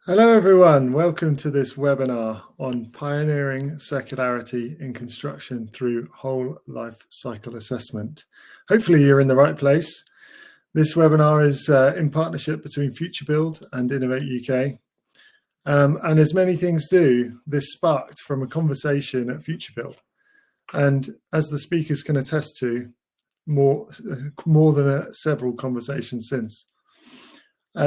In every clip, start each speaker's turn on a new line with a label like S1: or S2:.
S1: Hello everyone, welcome to this webinar on pioneering circularity in construction through whole life cycle assessment. Hopefully you're in the right place. This webinar is in partnership between Futurebuild and Innovate UK. And as many things do, this sparked from a conversation at Futurebuild. And as the speakers can attest to, more than several conversations since.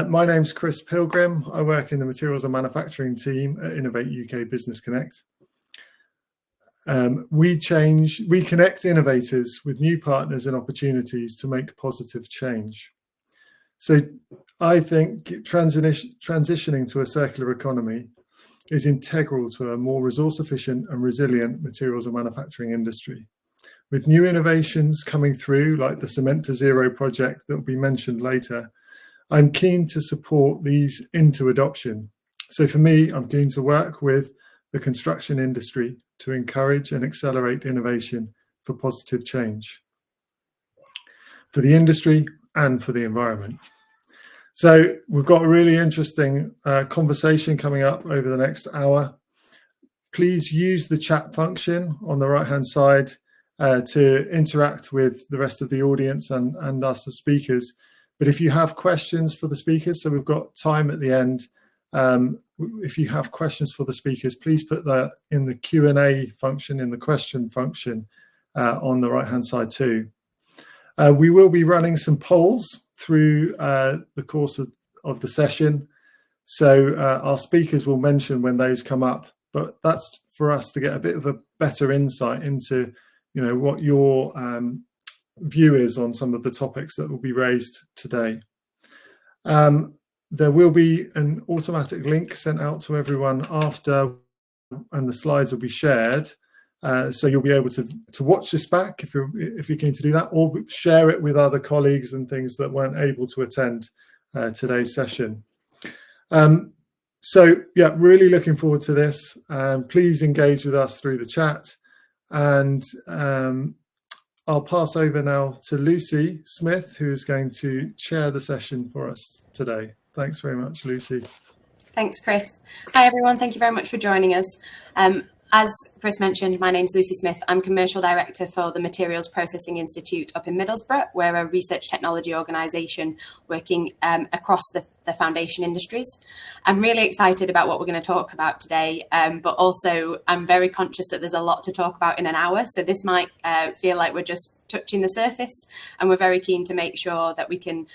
S1: My name's Chris Pilgrim. I work in the materials and manufacturing team at Innovate UK Business Connect. We connect innovators with new partners and opportunities to make positive change. So I think transitioning to a circular economy is integral to a more resource efficient and resilient materials and manufacturing industry. With new innovations coming through, like the Cement to Zero project that will be mentioned later, I'm keen to support these into adoption. So for me, I'm keen to work with the construction industry to encourage and accelerate innovation for positive change for the industry and for the environment. So we've got a really interesting conversation coming up over the next hour. Please use the chat function on the right-hand side to interact with the rest of the audience and us as speakers. But if you have questions for the speakers, so we've got time at the end. If you have questions for the speakers, please put that in the Q&A function, in the question function on the right-hand side too. We will be running some polls through the course of the session. So our speakers will mention when those come up, but that's for us to get a bit of a better insight into, what your view is on some of the topics that will be raised today. There will be an automatic link sent out to everyone after, and the slides will be shared. So you'll be able to watch this back if you're keen to do that, or share it with other colleagues and things that weren't able to attend today's session. So yeah, really looking forward to this. Please engage with us through the chat, and I'll pass over now to Lucy Smith, who is going to chair the session for us today. Thanks very much, Lucy.
S2: Thanks, Chris. Hi, everyone. Thank you very much for joining us. As Chris mentioned, my name's Lucy Smith. I'm Commercial Director for the Materials Processing Institute up in Middlesbrough. We're a research technology organisation working across the foundation industries. I'm really excited about what we're going to talk about today, but also I'm very conscious that there's a lot to talk about in an hour. So this might feel like we're just touching the surface, and we're very keen to make sure that we can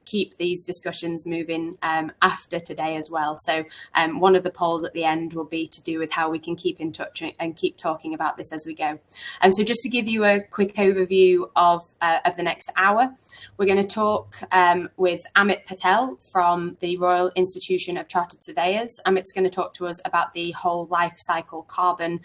S2: keep these discussions moving after today as well. So one of the polls at the end will be to do with how we can keep in touch and keep talking about this as we go. So just to give you a quick overview of the next hour, we're going to talk with Amit Patel from the Royal Institution of Chartered Surveyors. Amit's going to talk to us about the whole life cycle carbon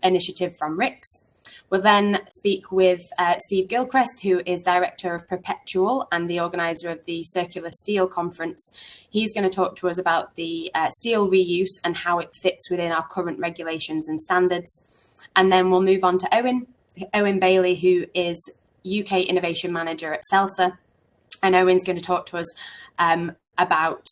S2: initiative from RICS. We'll then speak with Steve Gilchrist, who is Director of Perpetual and the organiser of the Circular Steel Conference. He's going to talk to us about the steel reuse and how it fits within our current regulations and standards. And then we'll move on to Owen Bailey, who is UK Innovation Manager at CELSA. And Owen's going to talk to us about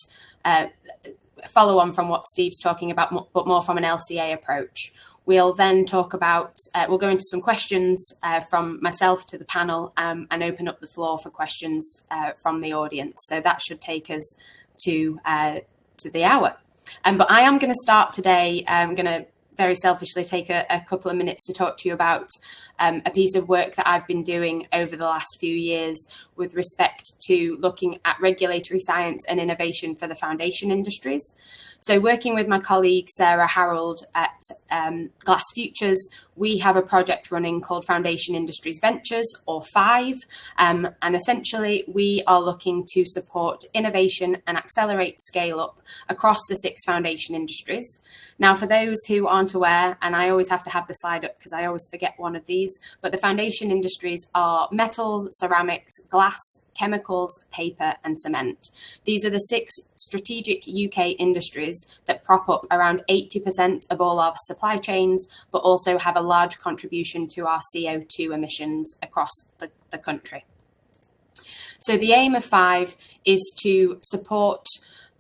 S2: follow on from what Steve's talking about, but more from an LCA approach. We'll then talk about, we'll go into some questions from myself to the panel and open up the floor for questions from the audience. So that should take us to the hour. But I am going to start today. I'm going to very selfishly take a couple of minutes to talk to you about a piece of work that I've been doing over the last few years with respect to looking at regulatory science and innovation for the foundation industries. So working with my colleague Sarah Harold at Glass Futures, we have a project running called Foundation Industries Ventures, or FIVE, and essentially we are looking to support innovation and accelerate scale up across the 6 foundation industries. Now, for those who aren't aware, and I always have to have the slide up because I always forget one of these, but the foundation industries are metals, ceramics, glass, chemicals, paper and cement. These are the 6 strategic UK industries that prop up around 80% of all our supply chains, but also have a large contribution to our CO2 emissions across the country. So the aim of FIVE is to support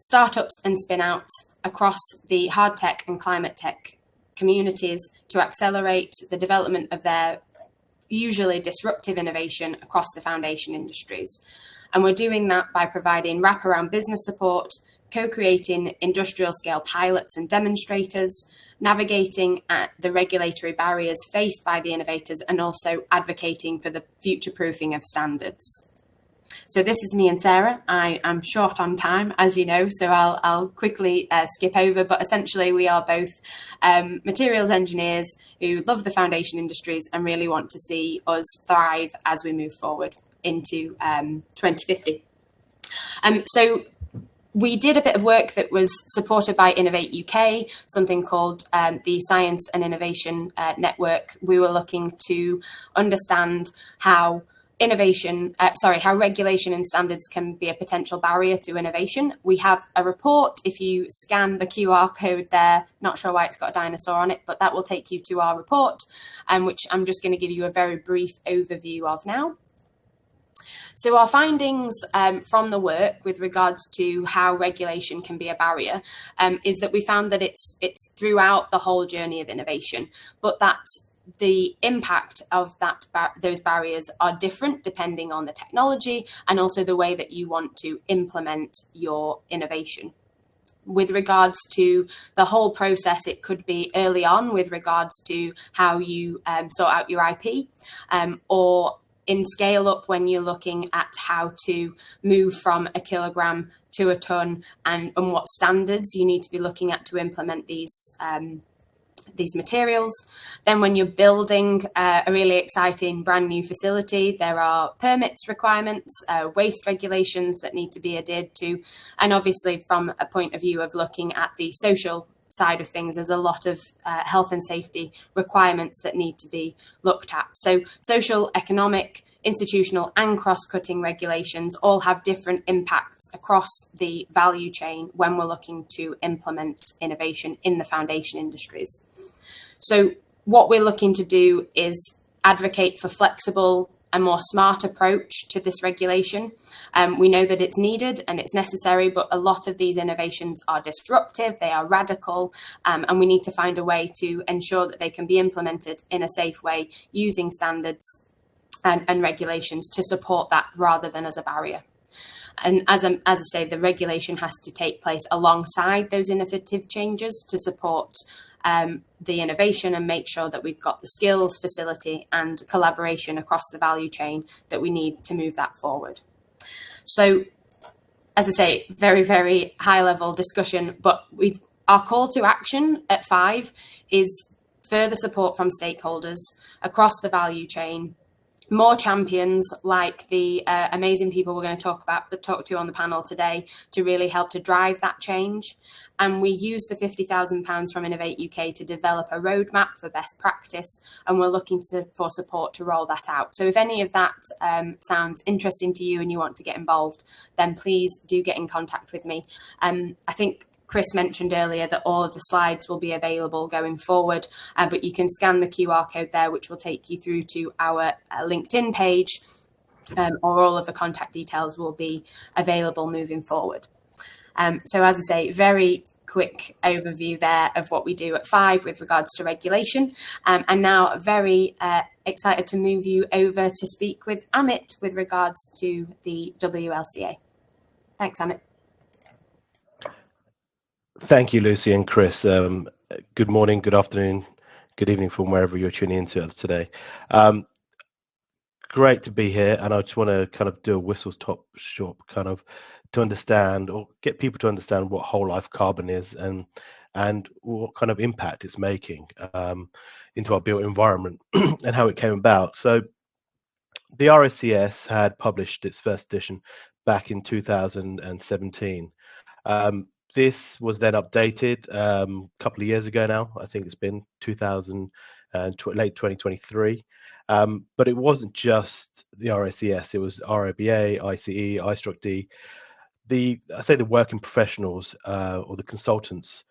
S2: startups and spin-outs across the hard tech and climate tech communities to accelerate the development of their usually disruptive innovation across the foundation industries. And we're doing that by providing wraparound business support, co-creating industrial scale pilots and demonstrators, navigating the regulatory barriers faced by the innovators, and also advocating for the future-proofing of standards. So this is me and Sarah. I'm short on time, as you know, so I'll quickly skip over, but essentially we are both materials engineers who love the foundation industries and really want to see us thrive as we move forward into 2050. So we did a bit of work that was supported by Innovate UK, something called the Science and Innovation Network. We were looking to understand how how regulation and standards can be a potential barrier to innovation. We have a report. If you scan the QR code there, not sure why it's got a dinosaur on it, but that will take you to our report, which I'm just going to give you a very brief overview of now. So our findings from the work with regards to how regulation can be a barrier is that we found that it's throughout the whole journey of innovation, but that the impact of those barriers are different depending on the technology and also the way that you want to implement your innovation. With regards to the whole process, it could be early on with regards to how you sort out your IP, or in scale up when you're looking at how to move from a kilogram to a ton, and what standards you need to be looking at to implement these materials. Then when you're building a really exciting brand new facility, there are permits requirements, waste regulations that need to be adhered to. And obviously from a point of view of looking at the social side of things, there's a lot of health and safety requirements that need to be looked at. So social, economic, institutional and cross-cutting regulations all have different impacts across the value chain when we're looking to implement innovation in the foundation industries. So what we're looking to do is advocate for flexible and more smart approach to this regulation. We know that it's needed and it's necessary, but a lot of these innovations are disruptive, they are radical, and we need to find a way to ensure that they can be implemented in a safe way using standards and regulations to support that rather than as a barrier. And as I say, the regulation has to take place alongside those innovative changes to support the innovation and make sure that we've got the skills, facility and collaboration across the value chain that we need to move that forward. So, as I say, very, very high level discussion, but our call to action at 5 is further support from stakeholders across the value chain, more champions like the amazing people we're going to talk to on the panel today to really help to drive that change. And we use the £50,000 from Innovate UK to develop a roadmap for best practice, and we're looking for support to roll that out. So if any of that sounds interesting to you and you want to get involved, then please do get in contact with me. I think Chris mentioned earlier that all of the slides will be available going forward, but you can scan the QR code there, which will take you through to our LinkedIn page, or all of the contact details will be available moving forward. So as I say, very quick overview there of what we do at 5 with regards to regulation. And now very excited to move you over to speak with Amit with regards to the WLCA. Thanks, Amit.
S3: Thank you, Lucy and Chris. Good morning, good afternoon, good evening from wherever you're tuning into us today. Great to be here, and I just want to kind of do a whistle-stop shop kind of to understand or get people to understand what whole life carbon is and what kind of impact it's making into our built environment and how it came about. So the RICS had published its first edition back in 2017. This was then updated a couple of years ago now. I think it's been late 2023. But it wasn't just the RICS, it was RIBA, ICE, iStructD. I say the working professionals or the consultants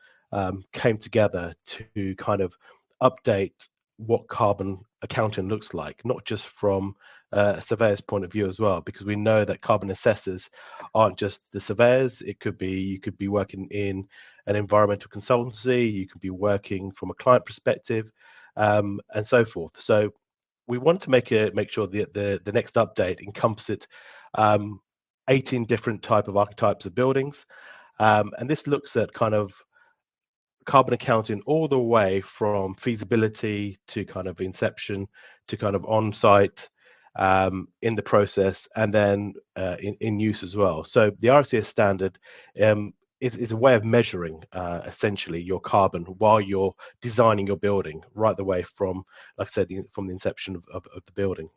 S3: came together to kind of update what carbon accounting looks like, not just from a surveyor's point of view as well, because we know that carbon assessors aren't just the surveyors. It could be, you could be working in an environmental consultancy, you could be working from a client perspective, and so forth. So we want to make sure the next update encompasses 18 different archetypes of buildings, and this looks at kind of carbon accounting all the way from feasibility to kind of inception to kind of on-site, in the process, and then in use as well. So the RCS standard is a way of measuring essentially your carbon while you're designing your building, right the way from, like I said, from the inception of the building.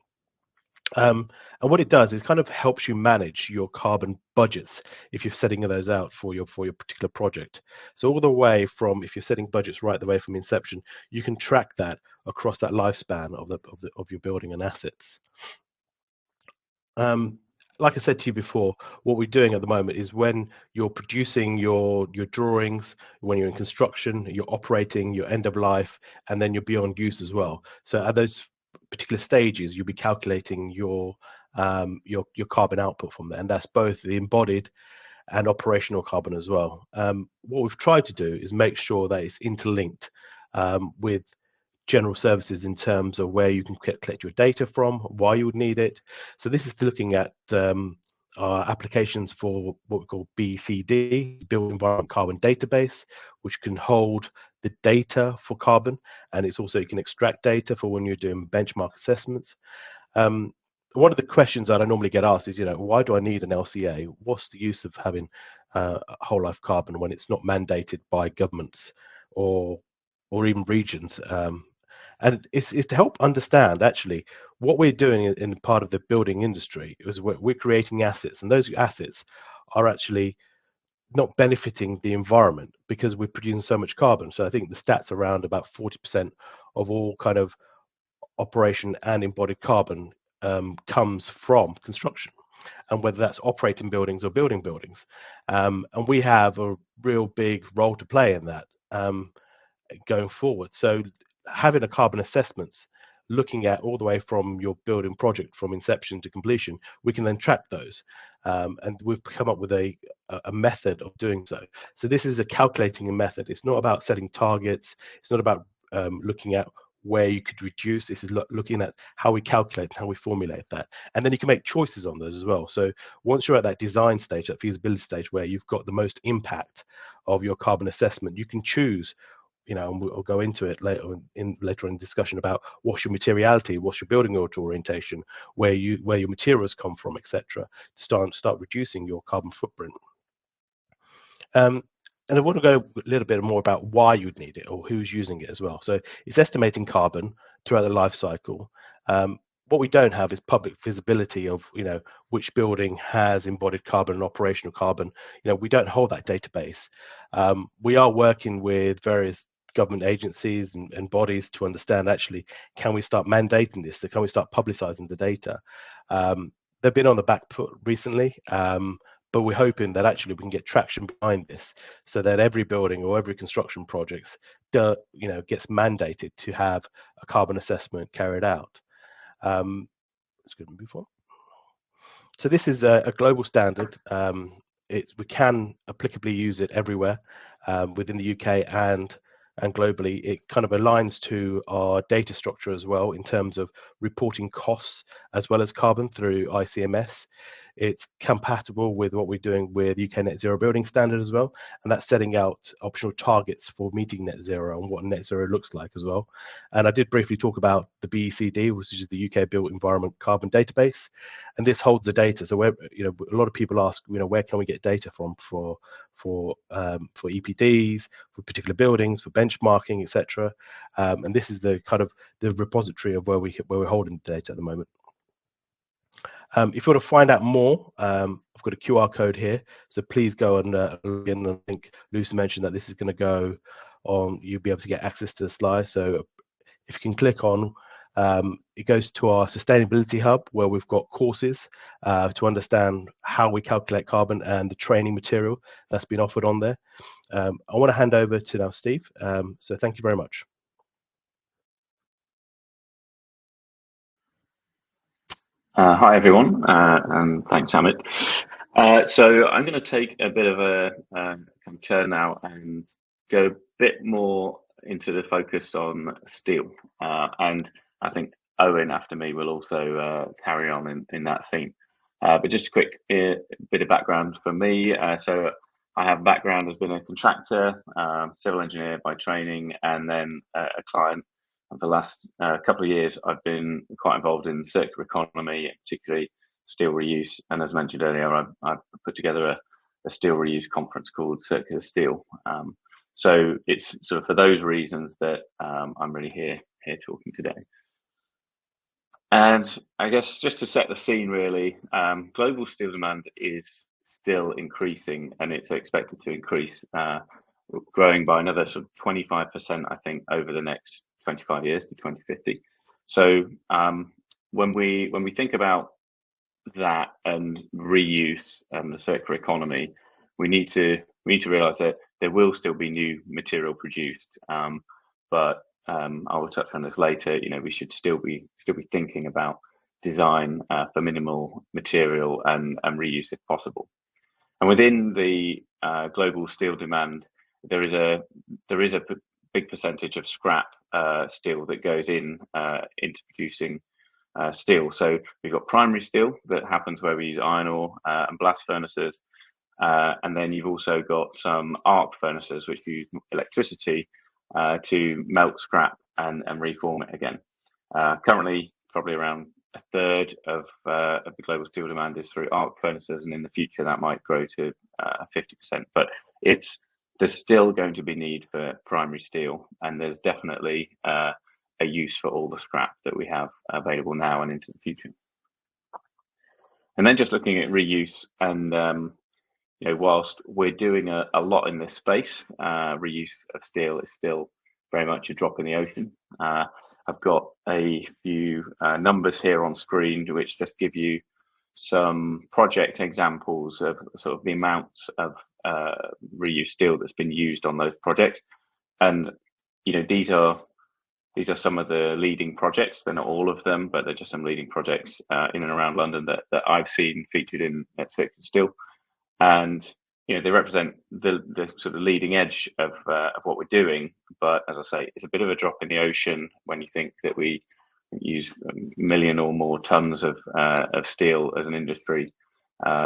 S3: And what it does is kind of helps you manage your carbon budgets if you're setting those out for your particular project. So all the way from, if you're setting budgets right the way from inception, you can track that across that lifespan of your building and assets. Like I said to you before, what we're doing at the moment is when you're producing your drawings, when you're in construction, you're operating, your end of life, and then you're beyond use as well. So at those particular stages, you'll be calculating your carbon output from there, and that's both the embodied and operational carbon as well. What we've tried to do is make sure that it's interlinked with general services in terms of where you can collect your data from, why you would need it. So this is looking at our applications for what we call BCD, Built Environment Carbon Database, which can hold the data for carbon, and it's also, you can extract data for when you're doing benchmark assessments. One of the questions that I normally get asked is, why do I need an LCA? What's the use of having whole life carbon when it's not mandated by governments or even regions? And it's to help understand actually what we're doing in part of the building industry is we're creating assets, and those assets are actually not benefiting the environment because we're producing so much carbon. So I think the stats around about 40% of all kind of operation and embodied carbon comes from construction, and whether that's operating buildings or building buildings. And we have a real big role to play in that going forward. So having a carbon assessments, looking at all the way from your building project from inception to completion, we can then track those. And we've come up with a method of doing so. So this is a calculating method. It's not about setting targets. It's not about looking at where you could reduce. This is looking at how we calculate, how we formulate that. And then you can make choices on those as well. So once you're at that design stage, that feasibility stage, where you've got the most impact of your carbon assessment, you can choose, and we'll go into it later in discussion about what's your materiality, what's your building orientation, where your materials come from, etc., to start reducing your carbon footprint. And I want to go a little bit more about why you'd need it or who's using it as well. So it's estimating carbon throughout the life cycle. What we don't have is public visibility of, which building has embodied carbon and operational carbon. We don't hold that database. We are working with various government agencies and bodies to understand, actually, can we start mandating this? So can we start publicizing the data? They've been on the back foot recently, but we're hoping that actually we can get traction behind this, so that every building or every construction project gets mandated to have a carbon assessment carried out. Let's go and move on. So this is a global standard. We can applicably use it everywhere within the UK and globally. It kind of aligns to our data structure as well in terms of reporting costs as well as carbon through ICMS. It's compatible with what we're doing with UK Net Zero Building Standard as well, and that's setting out optional targets for meeting net zero and what net zero looks like as well. And I did briefly talk about the BECD, which is the UK Built Environment Carbon Database, and this holds the data. So a lot of people ask, where can we get data from for EPDs, for particular buildings, for benchmarking, etc. And this is the kind of the repository of where we're holding the data at the moment. If you want to find out more, I've got a QR code here, so please go and log in. I think Lucy mentioned that this is going to go on, you'll be able to get access to the slides. So if you can click on, it goes to our sustainability hub, where we've got courses to understand how we calculate carbon and the training material that's been offered on there. I want to hand over to now Steve. So thank you very much.
S4: Hi everyone, and thanks Amit. So I'm going to take a bit of a kind of turn now and go a bit more into the focus on steel. And I think Owen after me will also carry on in that theme. But just a quick bit of background for me. So I have a background as being a contractor, civil engineer by training, and then a client. For the last couple of years, I've been quite involved in circular economy, particularly steel reuse. And as mentioned earlier, I've put together a steel reuse conference called Circular Steel. So it's sort of for those reasons that I'm really here talking today. And I guess just to set the scene, really, global steel demand is still increasing, and it's expected to increase, growing by another sort of 25%, I think, over the next 25 years to 2050. So when we think about that and reuse and the circular economy, we need to realize that there will still be new material produced, but I will touch on this later. You know, we should still be thinking about design for minimal material and reuse if possible. And within the global steel demand, there is a big percentage of scrap steel that goes into producing steel. So we've got primary steel that happens where we use iron ore and blast furnaces, and then you've also got some arc furnaces which use electricity to melt scrap and reform it again. Currently, probably around a third of the global steel demand is through arc furnaces, and in the future that might grow to 50%. But there's still going to be need for primary steel, and there's definitely a use for all the scrap that we have available now and into the future. And then just looking at reuse, and you know, whilst we're doing a lot in this space, reuse of steel is still very much a drop in the ocean. I've got a few numbers here on screen which just give you some project examples of sort of the amounts of reuse steel that's been used on those projects. And you know, these are some of the leading projects. They're not all of them, but they're just some leading projects in and around London that I've seen featured in Circular Steel. And you know, they represent the sort of leading edge of what we're doing. But as I say, it's a bit of a drop in the ocean when you think that we use a million or more tons of steel as an industry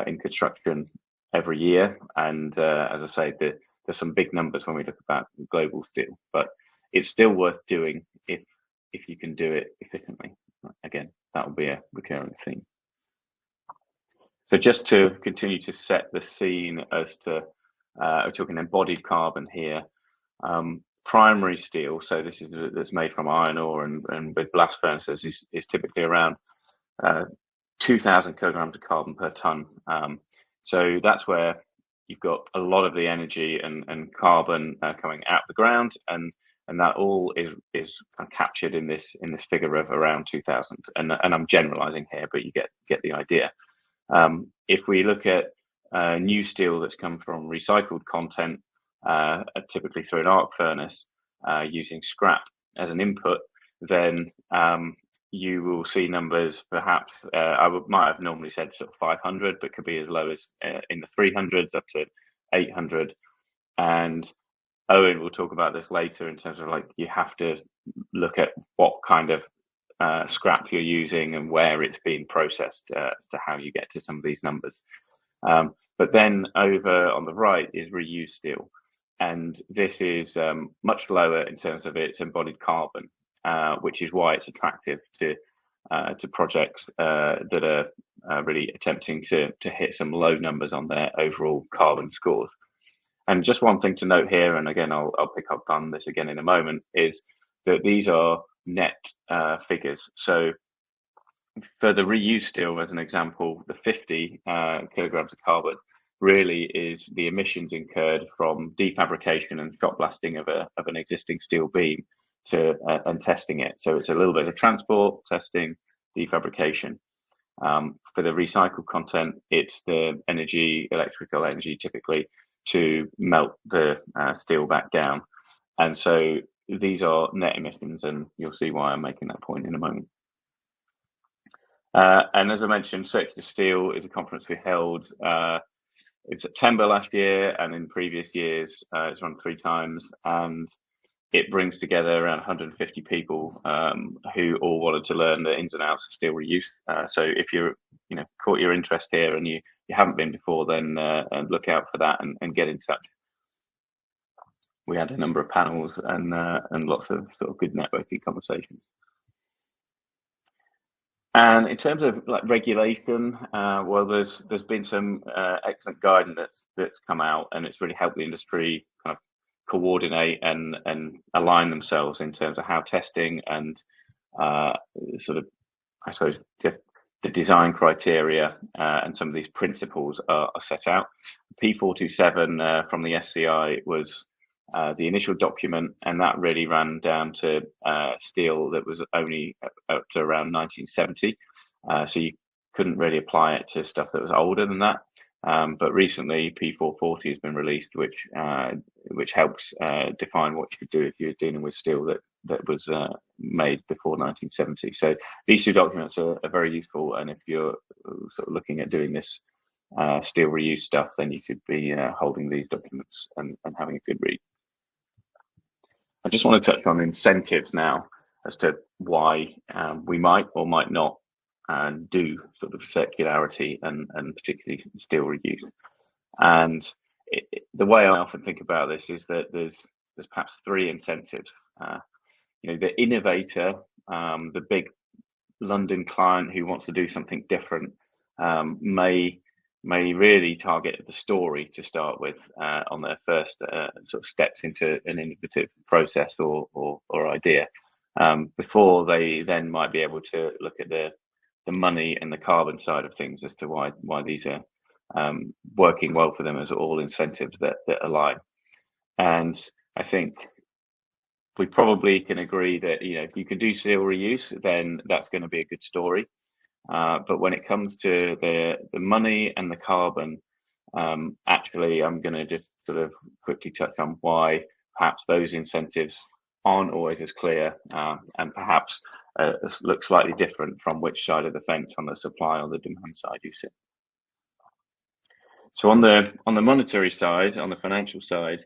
S4: in construction every year. And as I say, there's some big numbers when we look about global steel, but it's still worth doing if you can do it efficiently. Again, that will be a recurring theme. So just to continue to set the scene as to, we're talking embodied carbon here. Primary steel, so this is that's made from iron ore and with blast furnaces, is typically around 2,000 kilograms of carbon per ton. So that's where you've got a lot of the energy and carbon coming out of the ground, and that all is kind of captured in this figure of around 2,000. And I'm generalizing here, but you get the idea. If we look at new steel that's come from recycled content, typically through an arc furnace, using scrap as an input, then you will see numbers perhaps, might have normally said sort of 500, but could be as low as in the 300s up to 800. And Owen will talk about this later in terms of, like, you have to look at what kind of scrap you're using and where it's being processed to how you get to some of these numbers. But then over on the right is reused steel, and this is much lower in terms of its embodied carbon, which is why it's attractive to projects that are really attempting to hit some low numbers on their overall carbon scores. And just one thing to note here, and again, I'll pick up on this again in a moment, is that these are net figures. So for the reused steel, as an example, the 50 kilograms of carbon really is the emissions incurred from defabrication and shot blasting of an existing steel beam and testing it. So it's a little bit of transport, testing, defabrication. For the recycled content, it's the electrical energy typically, to melt the steel back down. And so these are net emissions, and you'll see why I'm making that point in a moment. And as I mentioned, Circular Steel is a conference we held in September last year, and in previous years it's run 3 times, and it brings together around 150 people who all wanted to learn the ins and outs of steel reuse. So if you're, caught your interest here and you haven't been before, then look out for that and get in touch. We had a number of panels and lots of sort of good networking conversations. And in terms of like regulation, well, there's been some excellent guidance that's come out, and it's really helped the industry kind of coordinate and align themselves in terms of how testing and sort of, I suppose, the design criteria and some of these principles are set out. P427 from the SCI was the initial document, and that really ran down to steel that was only up to around 1970. So you couldn't really apply it to stuff that was older than that. But recently, P440 has been released, which helps define what you could do if you're dealing with steel that was made before 1970. So these 2 documents are very useful, and if you're sort of looking at doing this steel reuse stuff, then you should be holding these documents and having a good read. I just want to touch on incentives now as to why we might or might not do sort of circularity and particularly steel reuse. And the way I often think about this is that there's perhaps 3 incentives. The innovator, the big London client who wants to do something different, may really target the story to start with on their first sort of steps into an innovative process or idea, before they then might be able to look at the money and the carbon side of things as to why these are working well for them as all incentives that align. And I think we probably can agree that if you can do steel reuse, then that's going to be a good story. But when it comes to the money and the carbon, actually, I'm going to just sort of quickly touch on why perhaps those incentives aren't always as clear, and perhaps look slightly different from which side of the fence, on the supply or the demand side, you sit. So on the monetary side, on the financial side,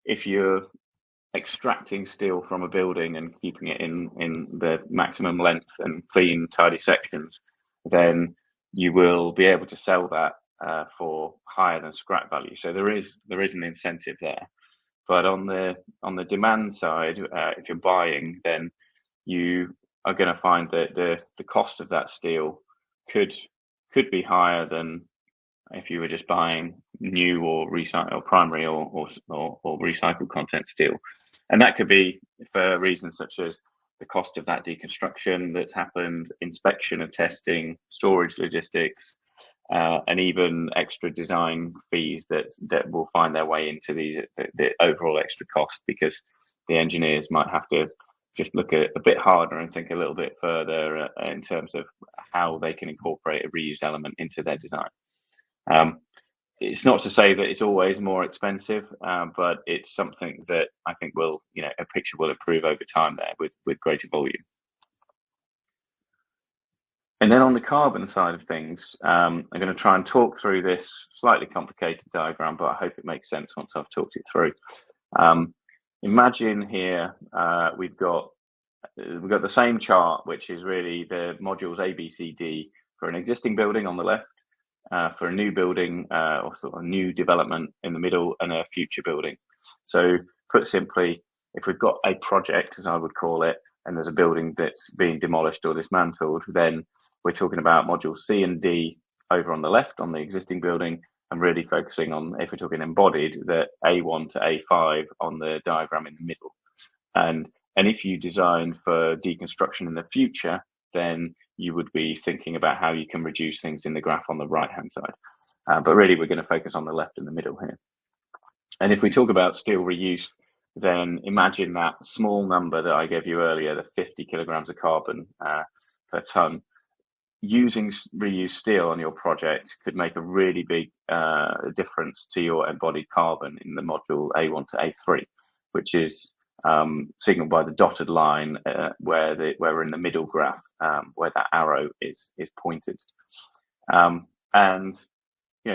S4: if you're extracting steel from a building and keeping it in the maximum length and clean, tidy sections, then you will be able to sell that for higher than scrap value. So there is an incentive there. But on the demand side, if you're buying, then you are going to find that the cost of that steel could be higher than if you were just buying new or recycled or primary or recycled content steel. And that could be for reasons such as the cost of that deconstruction that's happened, inspection and testing, storage logistics, and even extra design fees that will find their way into the overall extra cost, because the engineers might have to just look a bit harder and think a little bit further in terms of how they can incorporate a reused element into their design. It's not to say that it's always more expensive, but it's something that I think will, a picture will improve over time there with greater volume. And then on the carbon side of things, I'm going to try and talk through this slightly complicated diagram, but I hope it makes sense once I've talked it through. Imagine here we've got the same chart, which is really the modules A, B, C, D for an existing building on the left, for a new building or sort of a new development in the middle, and a future building. So put simply, if we've got a project, as I would call it, and there's a building that's being demolished or dismantled, then we're talking about modules C and D over on the left on the existing building, and really focusing on, if we're talking embodied, the A1 to A5 on the diagram in the middle. And if you design for deconstruction in the future, then you would be thinking about how you can reduce things in the graph on the right hand side. But really, we're going to focus on the left and the middle here. And if we talk about steel reuse, then imagine that small number that I gave you earlier, the 50 kilograms of carbon per ton. Using reused steel on your project could make a really big difference to your embodied carbon in the module A1 to A3, which is signaled by the dotted line where we're in the middle graph. where that arrow is pointed. And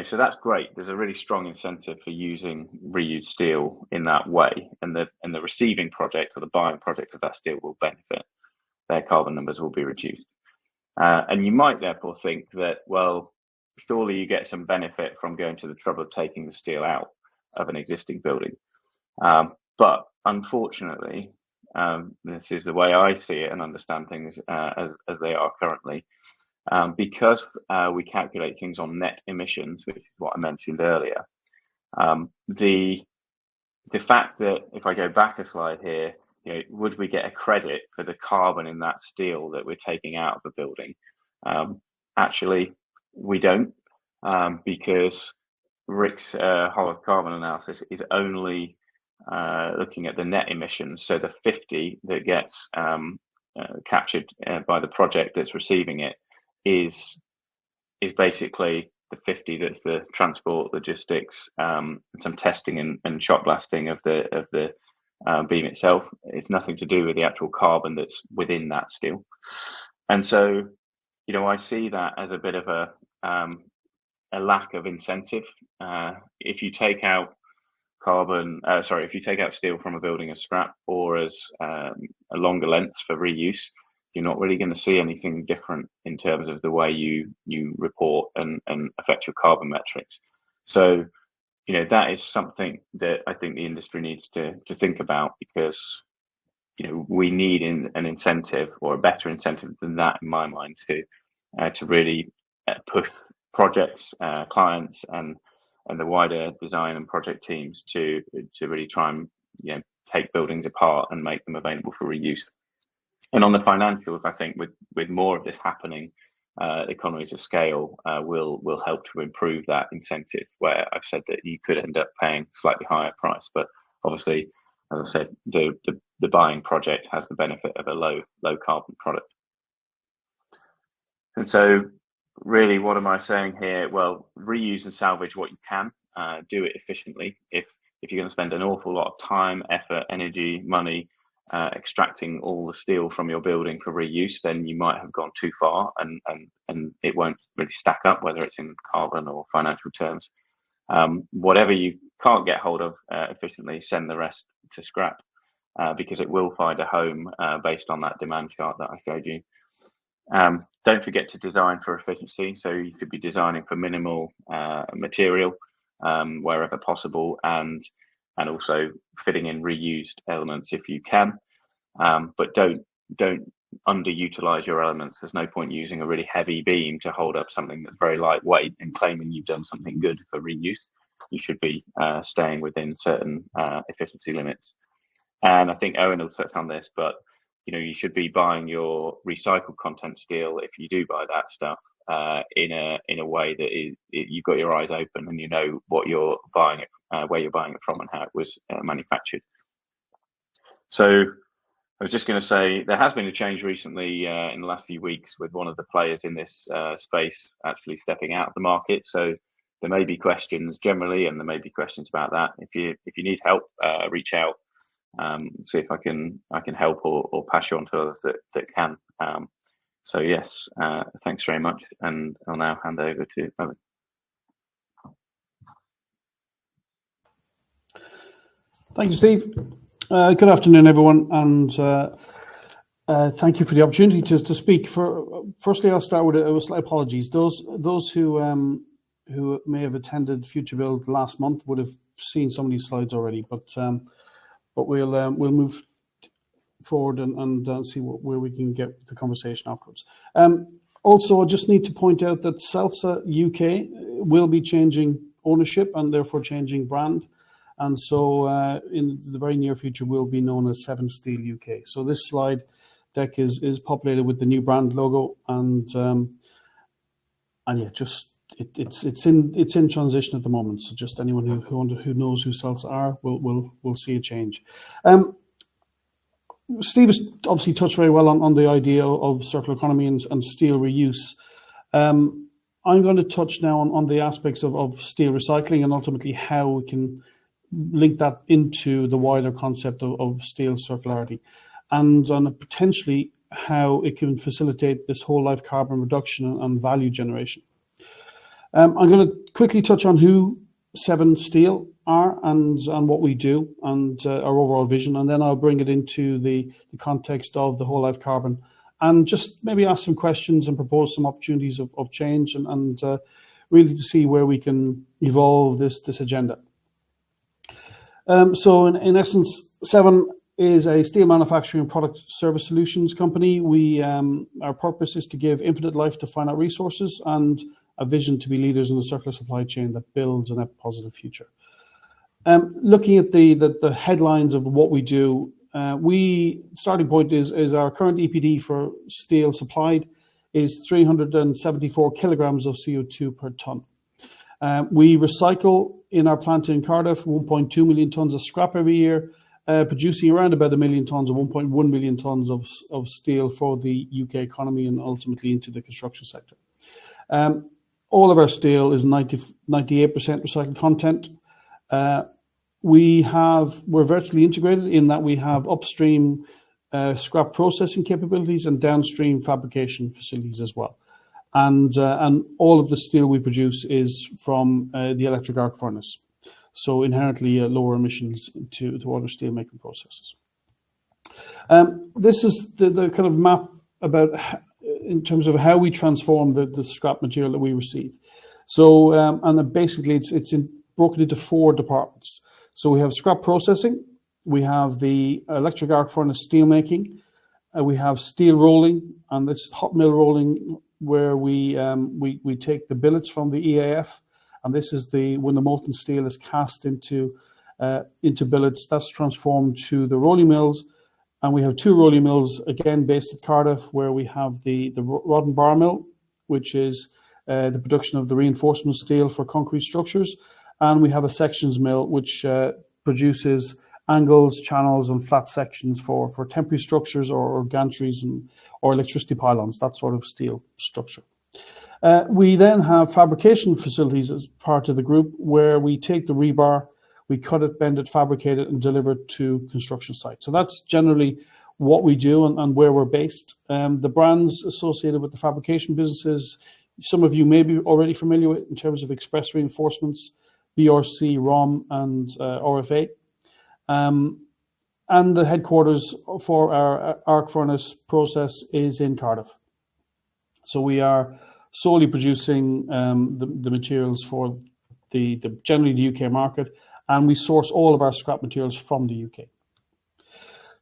S4: so that's great. There's a really strong incentive for using reused steel in that way, and the receiving project or the buying project of that steel will benefit. Their carbon numbers will be reduced. And you might therefore think that, well, surely you get some benefit from going to the trouble of taking the steel out of an existing building. But unfortunately, this is the way I see it and understand things as they are currently. Because we calculate things on net emissions, which is what I mentioned earlier. The fact that, if I go back a slide here, would we get a credit for the carbon in that steel that we're taking out of the building? Actually, we don't, because RIC's whole of carbon analysis is only looking at the net emissions. So the 50 that gets captured by the project that's receiving it is basically the 50 that's the transport, logistics, some testing and shot blasting of the beam itself. It's nothing to do with the actual carbon that's within that steel. And so, I see that as a bit of a lack of incentive. If you take out if you take out steel from a building as scrap or as a longer length for reuse, you're not really going to see anything different in terms of the way you report and affect your carbon metrics. So, that is something that I think the industry needs to think about, because, we need an incentive, or a better incentive than that, in my mind, to really push projects, clients, and the wider design and project teams to really try and take buildings apart and make them available for reuse. And on the financials, I think with more of this happening, economies of scale will help to improve that incentive, where I've said that you could end up paying slightly higher price, but obviously, as I said, the buying project has the benefit of a low carbon product. And so, really, what am I saying here? Well, reuse and salvage what you can, do it efficiently. If you're going to spend an awful lot of time, effort, energy, money extracting all the steel from your building for reuse, then you might have gone too far, and it won't really stack up, whether it's in carbon or financial terms. Whatever you can't get hold of efficiently, send the rest to scrap, because it will find a home based on that demand chart that I showed you. Don't forget to design for efficiency. So you could be designing for minimal material wherever possible, and also fitting in reused elements if you can. But don't underutilize your elements. There's no point using a really heavy beam to hold up something that's very lightweight and claiming you've done something good for reuse. You should be staying within certain efficiency limits. And I think Owen will touch on this, but you should be buying your recycled content steel, if you do buy that stuff, in a way that you've got your eyes open and you know what you're buying it, where you're buying it from, and how it was manufactured. So I was just going to say, there has been a change recently in the last few weeks, with one of the players in this space actually stepping out of the market. So there may be questions generally, and there may be questions about that. If you need help, reach out. See if I can help or pass you on to others that can. So yes, thanks very much, and I'll now hand over to Owen.
S5: Thank you, Steve. Good afternoon, everyone, and thank you for the opportunity to speak. Firstly, I'll start with slight apologies. Those who may have attended Futurebuild last month would have seen some of these slides already, but we'll move forward and see where we can get the conversation afterwards. Also, I just need to point out that Celsa UK will be changing ownership and therefore changing brand. And so in the very near future, will be known as Seven Steel UK. So this slide deck is populated with the new brand logo, and yeah, just it's in transition at the moment. So just anyone who knows who Celsa are will see a change. Steve has obviously touched very well on the idea of circular economy and steel reuse. I'm going to touch now on the aspects of steel recycling, and ultimately how we can link that into the wider concept of steel circularity, and on potentially how it can facilitate this whole life carbon reduction and value generation. I'm going to quickly touch on who Seven Steel are and what we do and our overall vision, and then I'll bring it into the context of the whole life carbon and just maybe ask some questions and propose some opportunities of change and really to see where we can evolve this agenda. So in essence, Seven is a steel manufacturing product service solutions company. Our purpose is to give infinite life to finite resources and a vision to be leaders in the circular supply chain that builds a net positive future. Looking at the headlines of what we do, starting point is our current EPD for steel supplied is 374 kilograms of CO2 per ton. We recycle in our plant in Cardiff 1.2 million tons of scrap every year, producing around about 1 million tons or 1.1 million tons of steel for the UK economy and ultimately into the construction sector. All of our steel is 98% recycled content. We're vertically integrated in that we have upstream scrap processing capabilities and downstream fabrication facilities as well. And all of the steel we produce is from the electric arc furnace. So inherently lower emissions to other steel making processes. This is the kind of map about in terms of how we transform the scrap material that we receive. So and then basically it's broken into 4 departments. So we have scrap processing, we have the electric arc furnace steel making, we have steel rolling, and this is hot mill rolling where we take the billets from the EAF, and this is when the molten steel is cast into billets. That's transformed to the rolling mills, and we have 2 rolling mills again based at Cardiff, where we have the rod and bar mill, which is the production of the reinforcement steel for concrete structures, and we have a sections mill which produces angles, channels, and flat sections for temporary structures or gantries or electricity pylons, that sort of steel structure. We then have fabrication facilities as part of the group where we take the rebar, we cut it, bend it, fabricate it, and deliver it to construction sites. So that's generally what we do and where we're based. The brands associated with the fabrication businesses, some of you may be already familiar with in terms of express reinforcements, BRC, ROM, and RFA. And the headquarters for our arc furnace process is in Cardiff. So we are solely producing the materials for generally the UK market, and we source all of our scrap materials from the UK.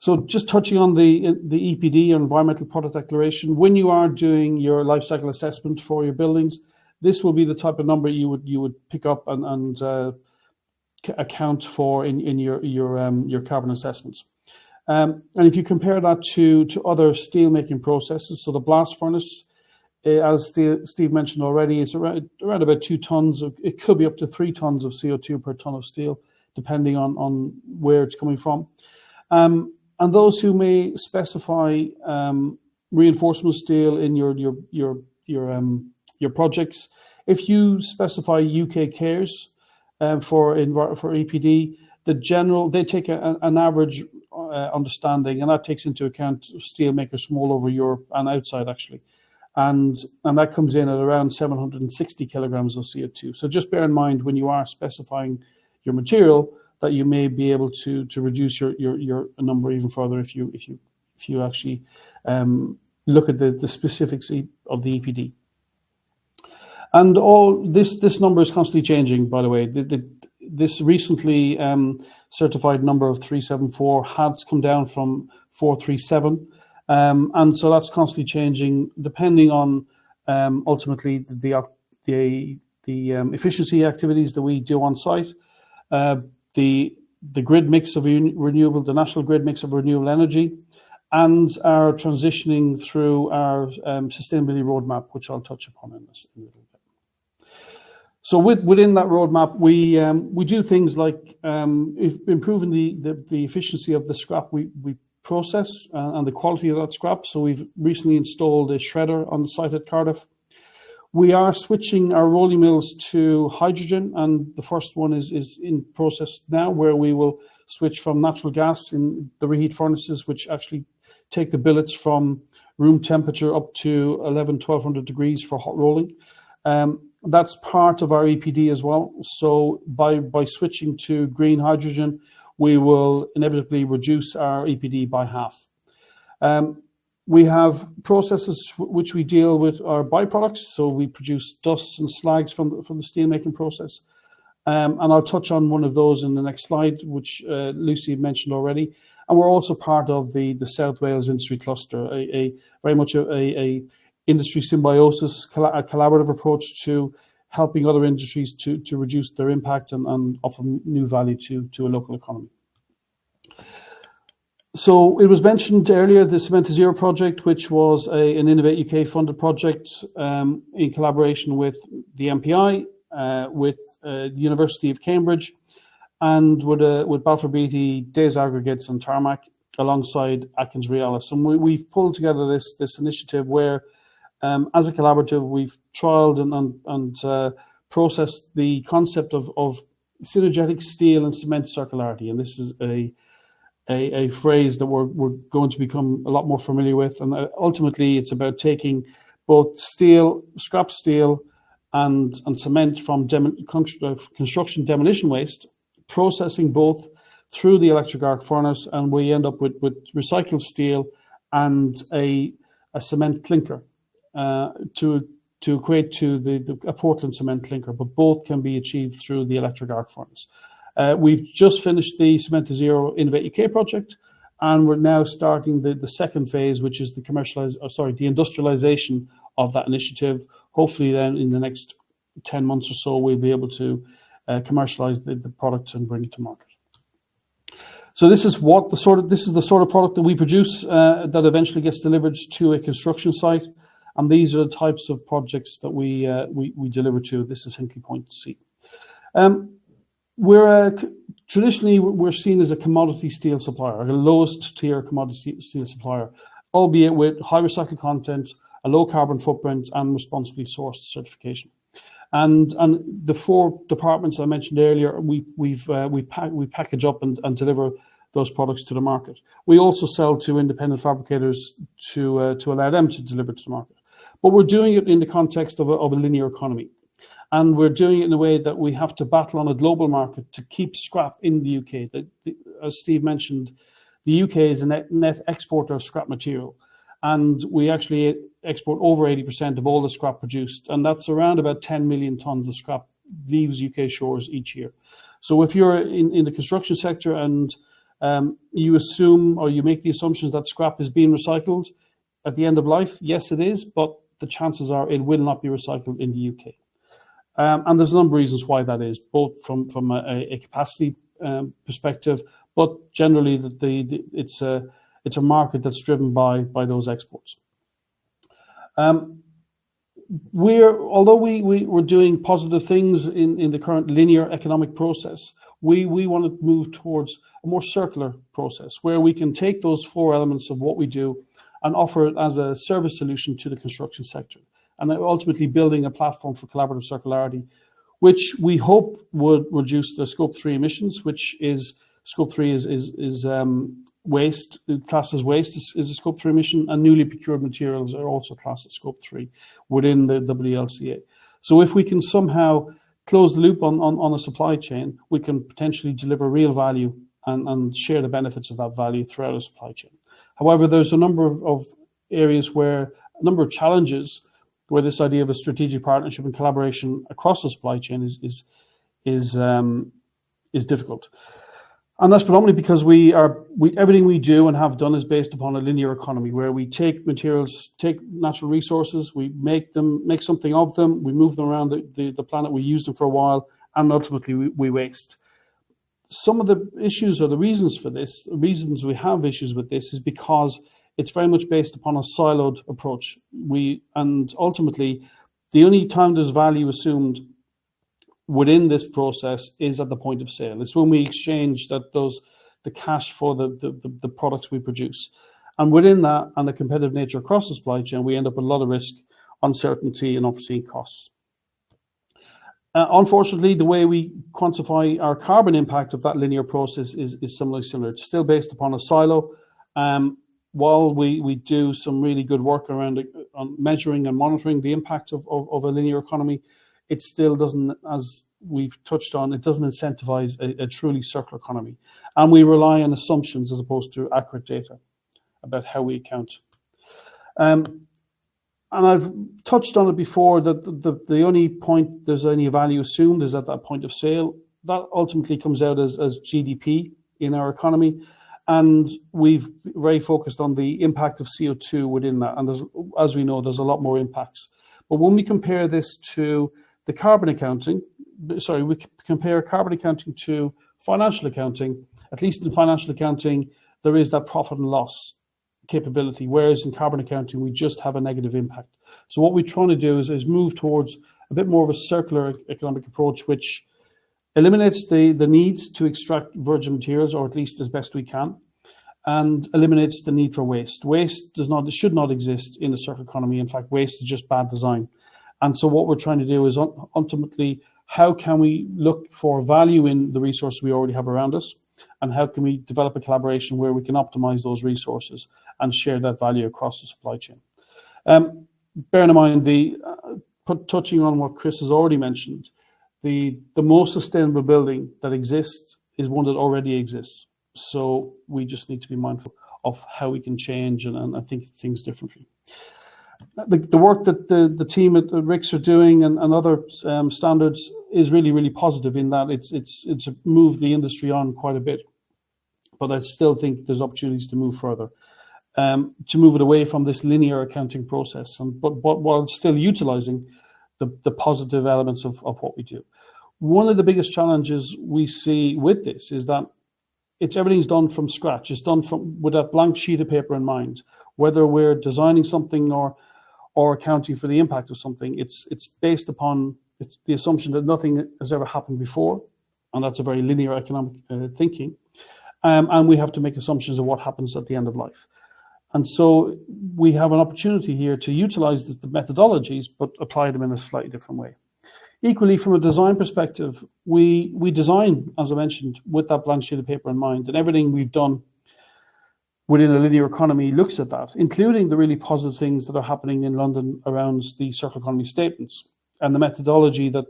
S5: So just touching on the EPD, Environmental Product Declaration, when you are doing your life cycle assessment for your buildings, this will be the type of number you would pick up and account for in your carbon assessments. And if you compare that to other steel making processes, so the blast furnace, as Steve mentioned already, is around about 2 tons. It could be up to 3 tons of CO2 per ton of steel, depending on where it's coming from. And those who may specify reinforcement steel in your projects, if you specify UK CARES for EPD, they take an average understanding, and that takes into account steel makers from all over Europe and outside actually. And that comes in at around 760 kilograms of CO2. So just bear in mind when you are specifying your material that you may be able to reduce your number even further if you actually look at the specifics of the EPD. And all this number is constantly changing, by the way. This recently certified number of 374 has come down from 437. And so that's constantly changing depending on ultimately the efficiency activities that we do on site, the grid mix of renewable, the national grid mix of renewable energy, and our transitioning through our sustainability roadmap, which I'll touch upon in a little bit. So within that roadmap, we do things like improving the efficiency of the scrap we process and the quality of that scrap. So we've recently installed a shredder on the site at Cardiff. We are switching our rolling mills to hydrogen, and the first one is in process now, where we will switch from natural gas in the reheat furnaces, which actually take the billets from room temperature up to 1200 degrees for hot rolling. That's part of our EPD as well. So by switching to green hydrogen, we will inevitably reduce our EPD by half. We have processes which we deal with our byproducts. So we produce dusts and slags from the steelmaking process. And I'll touch on one of those in the next slide, which Lucy mentioned already. And we're also part of the South Wales Industry Cluster, a very much a industry symbiosis, a collaborative approach to helping other industries to reduce their impact and offer new value to a local economy. So it was mentioned earlier, the Cement to Zero project, which was an Innovate UK funded project in collaboration with the MPI, with the University of Cambridge, and with Balfour Beatty, Days Aggregates and Tarmac, alongside Atkins Realis. And we've pulled together this initiative where, as a collaborative, we've trialled and processed the concept of synergetic steel and cement circularity. And this is a phrase that we're going to become a lot more familiar with. And ultimately, it's about taking both steel, scrap steel, and cement from construction demolition waste, processing both through the electric arc furnace, and we end up with recycled steel and a cement clinker to equate to a Portland cement clinker, but both can be achieved through the electric arc furnace. We've just finished the Cement to Zero Innovate UK project, and we're now starting the second phase, which is the industrialization of that initiative. Hopefully then in the next 10 months or so, we'll be able to commercialize the products and bring it to market. So this is the sort of product that we produce that eventually gets delivered to a construction site, and these are the types of projects that we deliver to. This is Hinkley Point C. Traditionally we're seen as a commodity steel supplier, a lowest tier commodity steel supplier, albeit with high recycled content, a low carbon footprint, and responsibly sourced certification. And the four departments I mentioned earlier, we package up and deliver those products to the market. We also sell to independent fabricators to allow them to deliver to the market. But we're doing it in the context of a linear economy. And we're doing it in a way that we have to battle on a global market to keep scrap in the UK. As Steve mentioned, the UK is a net exporter of scrap material. And we actually export over 80% of all the scrap produced. And that's around about 10 million tons of scrap leaves UK shores each year. So if you're in the construction sector and you assume or you make the assumptions that scrap is being recycled at the end of life, yes, it is, but the chances are it will not be recycled in the UK. And there's a number of reasons why that is, both from a capacity perspective, but generally it's a market that's driven by those exports. Although we're doing positive things in the current linear economic process, we want to move towards a more circular process where we can take those four elements of what we do and offer it as a service solution to the construction sector, and ultimately building a platform for collaborative circularity, which we hope would reduce the Scope 3 emissions, which is Scope 3 is waste, classed as waste is a Scope 3 emission, and newly procured materials are also classed as Scope 3 within the WLCA. So if we can somehow close the loop on a supply chain, we can potentially deliver real value and share the benefits of that value throughout a supply chain. However, there's a number of areas a number of challenges where this idea of a strategic partnership and collaboration across the supply chain is difficult. And that's predominantly because everything we do and have done is based upon a linear economy where we take materials, take natural resources, we make something of them, we move them around the planet, we use them for a while, and ultimately we waste. Some of the issues or the reasons for this, the reasons we have issues with this is because it's very much based upon a siloed approach. And ultimately, the only time there's value assumed within this process is at the point of sale. It's when we exchange the cash for the products we produce. And within that, and the competitive nature across the supply chain, we end up with a lot of risk, uncertainty, and unforeseen costs. Unfortunately, the way we quantify our carbon impact of that linear process is similar. It's still based upon a silo. while we do some really good work around on measuring and monitoring the impact of a linear economy, it still doesn't, as we've touched on, it doesn't incentivize a truly circular economy. And we rely on assumptions as opposed to accurate data about how we account. And I've touched on it before, that the only point there's any value assumed is at that point of sale. That ultimately comes out as GDP in our economy. And we've very focused on the impact of CO2 within that. And as we know, there's a lot more impacts. But when we compare this to the carbon accounting, we compare carbon accounting to financial accounting. At least in financial accounting, there is that profit and loss capability, whereas in carbon accounting, we just have a negative impact. So what we're trying to do is move towards a bit more of a circular economic approach, which eliminates the need to extract virgin materials, or at least as best we can, and eliminates the need for waste. Waste should not exist in the circular economy. In fact, waste is just bad design. And so what we're trying to do is ultimately, how can we look for value in the resources we already have around us, and how can we develop a collaboration where we can optimize those resources and share that value across the supply chain. Bearing in mind, touching on what Chris has already mentioned, the most sustainable building that exists is one that already exists. So we just need to be mindful of how we can change and think things differently. The work that the team at RICS are doing and other standards is really, really positive in that it's moved the industry on quite a bit. But I still think there's opportunities to move further, to move it away from this linear accounting process, but while still utilizing the positive elements of what we do. One of the biggest challenges we see with this is that everything's done from scratch. It's done with a blank sheet of paper in mind. Whether we're designing something or accounting for the impact of something, it's based upon the assumption that nothing has ever happened before, and that's a very linear economic thinking. And we have to make assumptions of what happens at the end of life. And so we have an opportunity here to utilize the methodologies, but apply them in a slightly different way. Equally, from a design perspective, we design, as I mentioned, with that blank sheet of paper in mind, and everything we've done within a linear economy looks at that, including the really positive things that are happening in London around the circular economy statements and the methodology that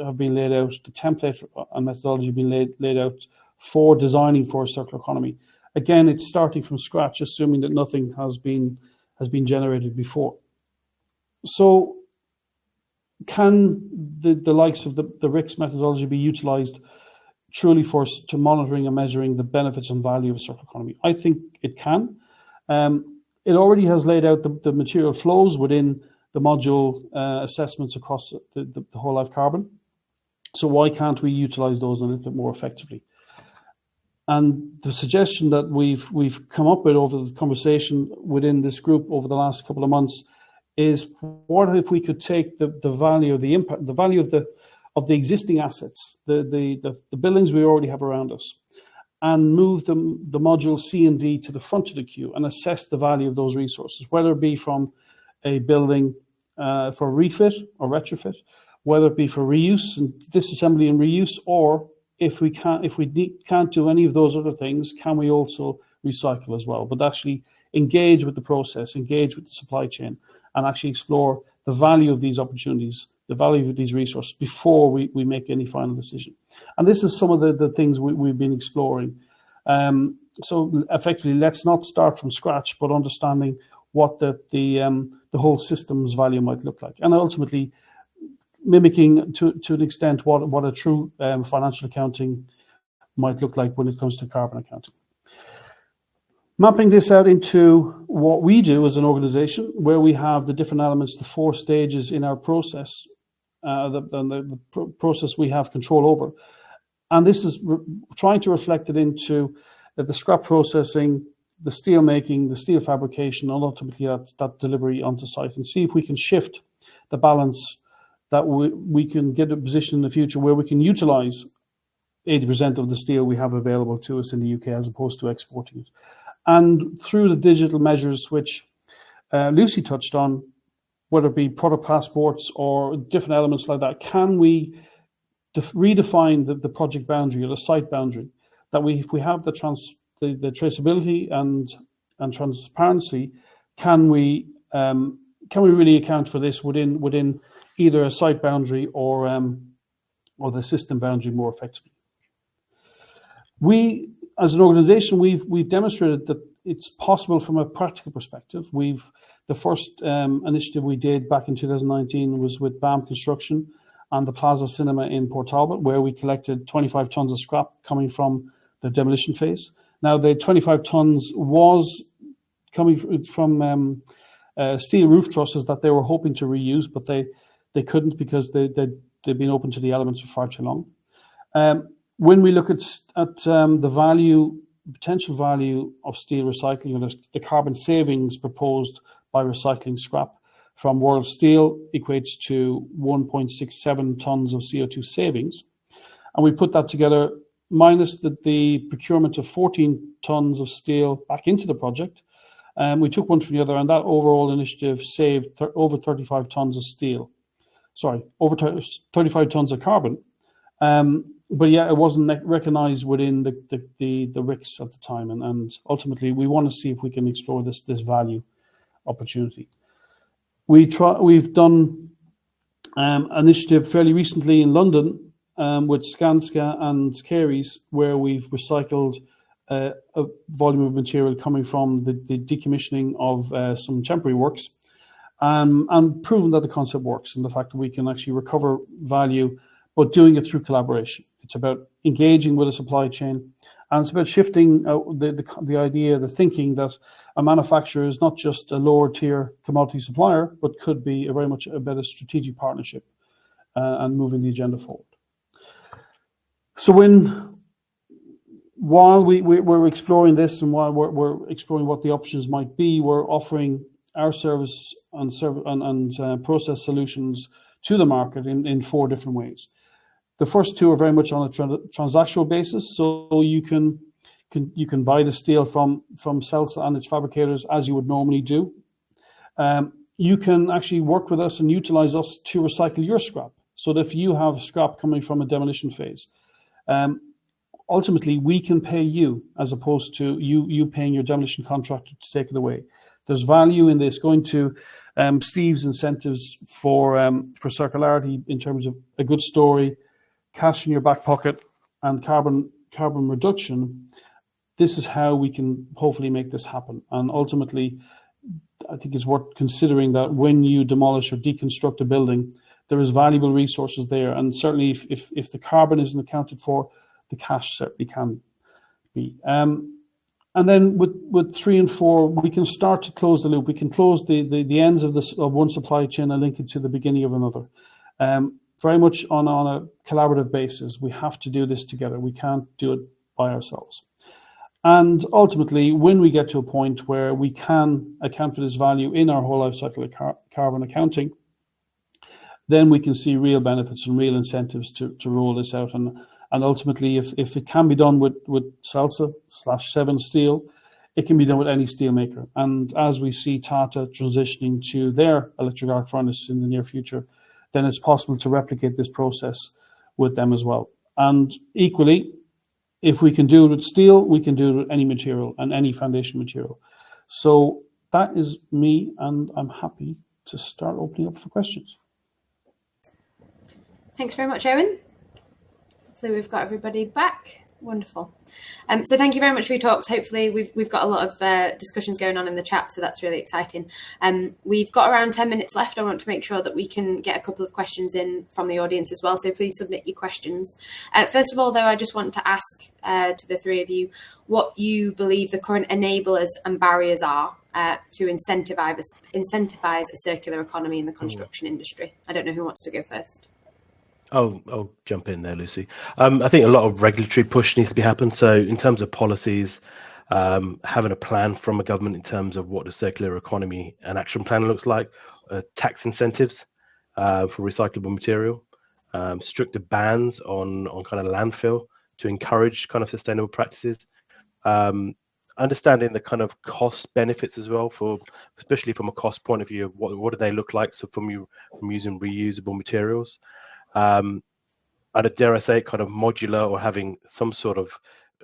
S5: have been laid out, the template and methodology being laid out for designing for a circular economy. Again, it's starting from scratch, assuming that nothing has been generated before. So can the likes of the RICS methodology be utilized truly to monitoring and measuring the benefits and value of a circular economy? I think it can. It already has laid out the material flows within the module assessments across the whole life carbon. So why can't we utilize those a little bit more effectively? And the suggestion that we've come up with over the conversation within this group over the last couple of months is, what if we could take the value of the impact, the value of the existing assets, the buildings we already have around us, and move the module C and D to the front of the queue and assess the value of those resources, whether it be from a building for refit or retrofit, whether it be for reuse and disassembly and reuse, or if we can't do any of those other things, can we also recycle as well? But actually engage with the process, engage with the supply chain, and actually explore the value of these opportunities, the value of these resources before we make any final decision. And this is some of the things we've been exploring. So effectively, let's not start from scratch, but understanding what the whole system's value might look like, and ultimately mimicking to an extent what a true financial accounting might look like when it comes to carbon accounting. Mapping this out into what we do as an organization, where we have the different elements, the 4 stages in our process, the process we have control over. And this is trying to reflect it into the scrap processing, the steel making, the steel fabrication, and ultimately that delivery onto site, and see if we can shift the balance, that we can get a position in the future where we can utilize 80% of the steel we have available to us in the UK as opposed to exporting it. And through the digital measures, which Lucy touched on, whether it be product passports or different elements like that, can we redefine the project boundary or the site boundary, that if we have the traceability and and transparency, can we really account for this within either a site boundary or the system boundary more effectively? We, as an organisation, we've demonstrated that it's possible from a practical perspective. The first initiative we did back in 2019 was with BAM Construction and the Plaza Cinema in Port Talbot, where we collected 25 tonnes of scrap coming from the demolition phase. Now, the 25 tonnes was coming from steel roof trusses that they were hoping to reuse, but they couldn't because they'd been open to the elements for far too long. When we look at the potential value of steel recycling, or the carbon savings proposed by recycling scrap from World Steel, equates to 1.67 tonnes of CO2 savings. And we put that together, minus the procurement of 14 tonnes of steel back into the project. We took one from the other, and that overall initiative saved over 35 tonnes of steel. Sorry, over 35 tonnes of carbon. But yeah, it wasn't recognised within the RICS at the time, and ultimately we want to see if we can explore this value opportunity. We've done an initiative fairly recently in London with Skanska and Careys, where we've recycled a volume of material coming from the decommissioning of some temporary works, and proven that the concept works, and the fact that we can actually recover value, but doing it through collaboration. It's about engaging with a supply chain, and it's about shifting the idea, the thinking that a manufacturer is not just a lower tier commodity supplier, but could be very much about a strategic partnership and moving the agenda forward. So while we're exploring this, and while we're exploring what the options might be, we're offering our service and process solutions to the market in 4 different ways. The first 2 are very much on a transactional basis, so you can buy the steel from CELSA and its fabricators as you would normally do. You can actually work with us and utilize us to recycle your scrap. So that if you have scrap coming from a demolition phase, ultimately we can pay you as opposed to you paying your demolition contractor to take it away. There's value in this. Going to Steve's incentives for circularity in terms of a good story, cash in your back pocket, and carbon reduction. This is how we can hopefully make this happen. And ultimately, I think it's worth considering that when you demolish or deconstruct a building, there is valuable resources there. And certainly if the carbon isn't accounted for, the cash certainly can be. And then with 3 and 4, we can start to close the loop. We can close the ends of one supply chain and link it to the beginning of another. Very much on a collaborative basis. We have to do this together. We can't do it by ourselves. And ultimately, when we get to a point where we can account for this value in our whole life cycle of carbon accounting, then we can see real benefits and real incentives to roll this out. And ultimately, if it can be done with CELSA/7 Steel, it can be done with any steel maker. And as we see Tata transitioning to their electric arc furnace in the near future, then it's possible to replicate this process with them as well. And equally, if we can do it with steel, we can do it with any material and any foundation material. So that is me, and I'm happy to start opening up for questions.
S2: Thanks very much, Owen. So we've got everybody back. Wonderful. So thank you very much for your talks. Hopefully we've got a lot of discussions going on in the chat, so that's really exciting. We've got around 10 minutes left. I want to make sure that we can get a couple of questions in from the audience as well, so please submit your questions. First of all, though, I just want to ask to the 3 of you what you believe the current enablers and barriers are to incentivize a circular economy in the construction industry. I don't know who wants to go first.
S3: I'll jump in there, Lucy. I think a lot of regulatory push needs to be happening. So in terms of policies, having a plan from a government in terms of what the circular economy and action plan looks like, tax incentives for recyclable material, stricter bans on kind of landfill to encourage kind of sustainable practices, understanding the kind of cost benefits as well, especially from a cost point of view. What do they look like? So from using reusable materials. And dare I say, kind of modular, or having some sort of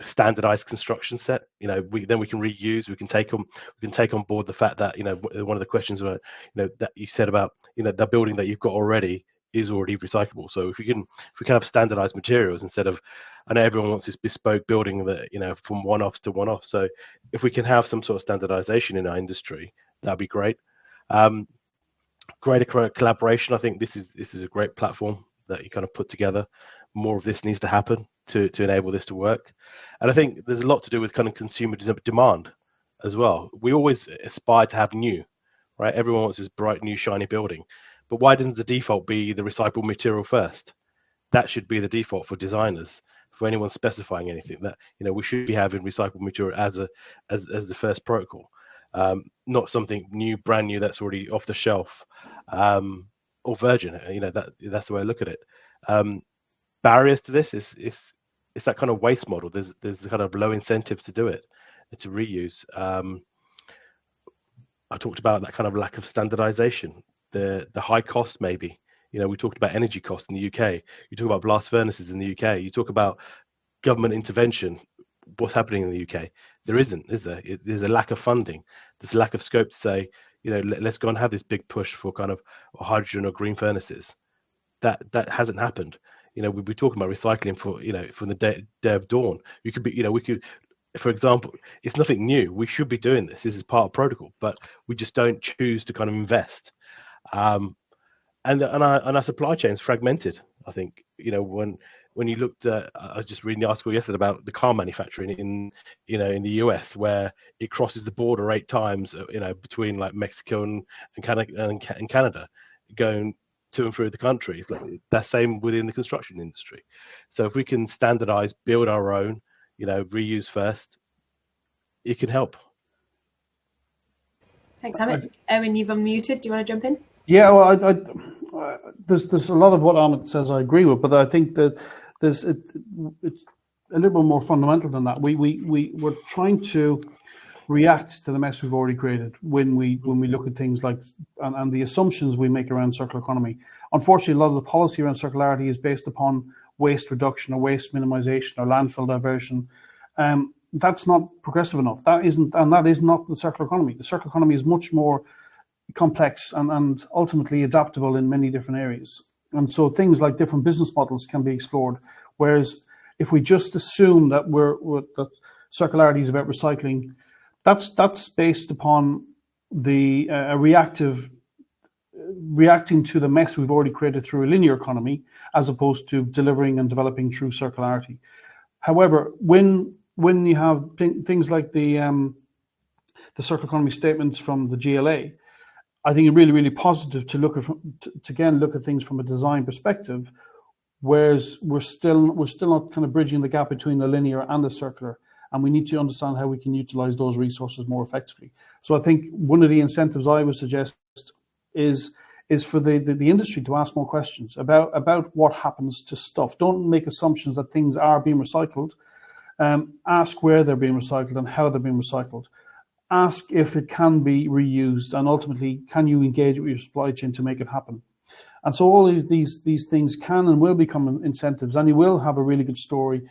S3: standardized construction set. Then we can reuse. We can take on board the fact that one of the questions were that you said about the building that you've got already is already recyclable. So if we can have standardized materials instead of, I know everyone wants this bespoke building that from one-offs to one-off. So if we can have some sort of standardization in our industry, that'd be great. Greater collaboration. I think this is a great platform that you kind of put together. More of this needs to happen to enable this to work. And I think there's a lot to do with kind of consumer demand as well. We always aspire to have new, right? Everyone wants this bright, new, shiny building. But why didn't the default be the recycled material first? That should be the default for designers, for anyone specifying anything, that we should be having recycled material as the first protocol. Not something new, brand new that's already off the shelf, or virgin. That's the way I look at it. Barriers to this is that kind of waste model. There's the kind of low incentives to do it, to reuse. I talked about that kind of lack of standardization, the high cost maybe. We talked about energy costs in the UK. You talk about blast furnaces in the UK. You talk about government intervention. What's happening in the UK? There isn't, is there? There's a lack of funding. There's a lack of scope to say, let's go and have this big push for kind of hydrogen or green furnaces. That hasn't happened. We'll be talking about recycling from the day of dawn. We could, for example, it's nothing new. We should be doing this. This is part of protocol, but we just don't choose to kind of invest. And our supply chain is fragmented. I think when you looked at, I was just reading the article yesterday about the car manufacturing in the US, where it crosses the border 8 times, between like Mexico and Canada, going to and through the country. It's like that same within the construction industry. So if we can standardize, build our own, reuse first, it can help.
S2: Thanks, Amit. Owen, you've unmuted. Do you want to jump in?
S5: Yeah, well, there's a lot of what Amit says I agree with, but I think that it's a little bit more fundamental than that. We're trying to react to the mess we've already created when we look at things like and the assumptions we make around circular economy. Unfortunately, a lot of the policy around circularity is based upon waste reduction or waste minimization or landfill diversion. That's not progressive enough. That is not the circular economy. The circular economy is much more complex and ultimately adaptable in many different areas. And so things like different business models can be explored. Whereas if we just assume that that circularity is about recycling, that's based upon the reacting to the mess we've already created through a linear economy, as opposed to delivering and developing true circularity. However, when you have things like the circular economy statements from the GLA, I think it's really, really positive to look at things from a design perspective, whereas we're still not kind of bridging the gap between the linear and the circular, and we need to understand how we can utilize those resources more effectively. So I think one of the incentives I would suggest is for the industry to ask more questions about what happens to stuff. Don't make assumptions that things are being recycled. Ask where they're being recycled and how they're being recycled. Ask if it can be reused, and ultimately, can you engage with your supply chain to make it happen? And so all these things can and will become incentives, and you will have a really good story,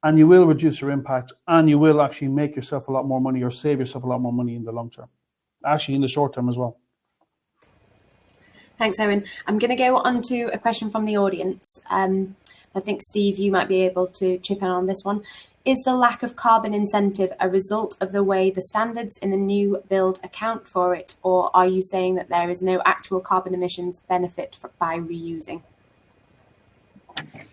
S5: and you will reduce your impact, and you will actually make yourself a lot more money or save yourself a lot more money in the long term, actually in the short term as well.
S2: Thanks, Owen. I'm going to go on to a question from the audience. I think, Steve, you might be able to chip in on this one. Is the lack of carbon incentive a result of the way the standards in the new build account for it, or are you saying that there is no actual carbon emissions benefit by reusing?
S4: Okay,